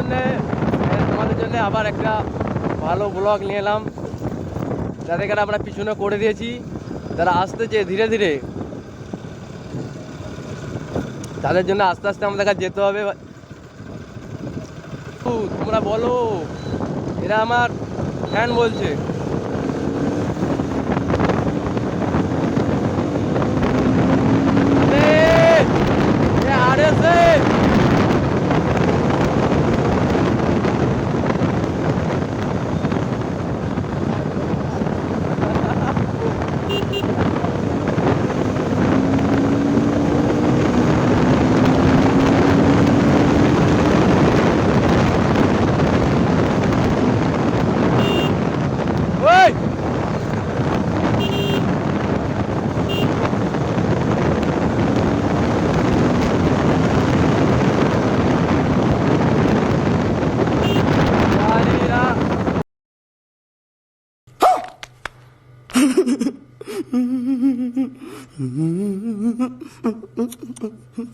তোমাদের জন্য আবার একটা ভালো ব্লগ নিয়ে এলাম। যাদেরকে আমরা পিছনে করে দিয়েছি, যারা আসতেছে ধীরে ধীরে, তাদের জন্য আস্তে আস্তে আমাদের কাছে যেতে হবে। তোমরা বলো, এরা আমার ফ্যান বলছে।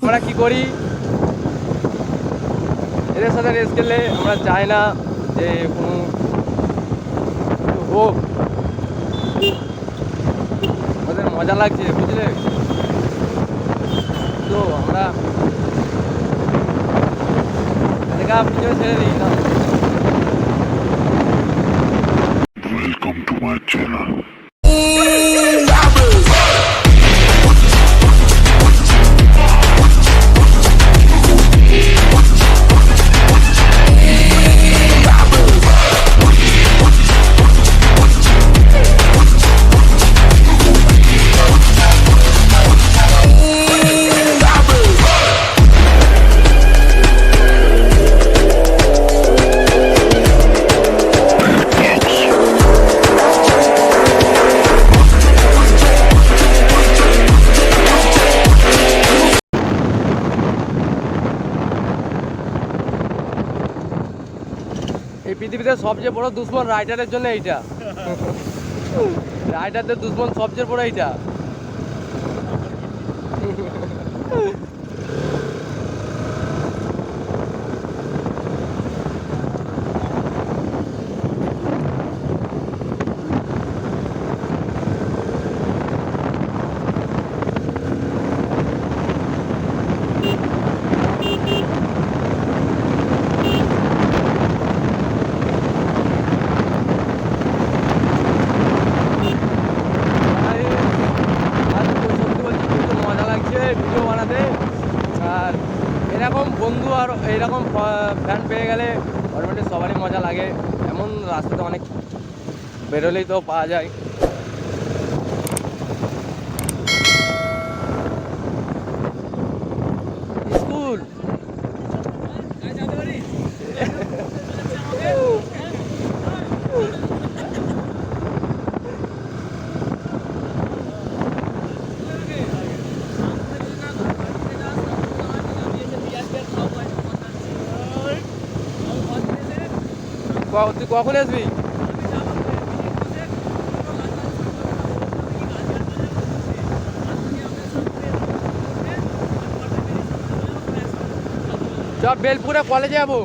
আমরা কি করি, এদের সাথে রেস খেললে আমরা চাই না যে কোনো হোক, ওদের মজা লাগছে, বুঝলে? তো আমরা পিছনে ছেড়ে দিই না। Welcome to my channel. এই পৃথিবীতে সবচেয়ে বড় দুশ্মন রাইডারের জন্য এইটা। রাইডারদের দুশ্মন সবচেয়ে বড় এইটা। আর এরকম বন্ধু আর এইরকম ফ্যান পেয়ে গেলে অটোমেটিক সবারই মজা লাগে। এমন রাস্তাতে অনেক বেরোলেই তো পাওয়া যায়। স্কুল তুই কখন আসবি? চল বেলপুরে কলেজে যাবো।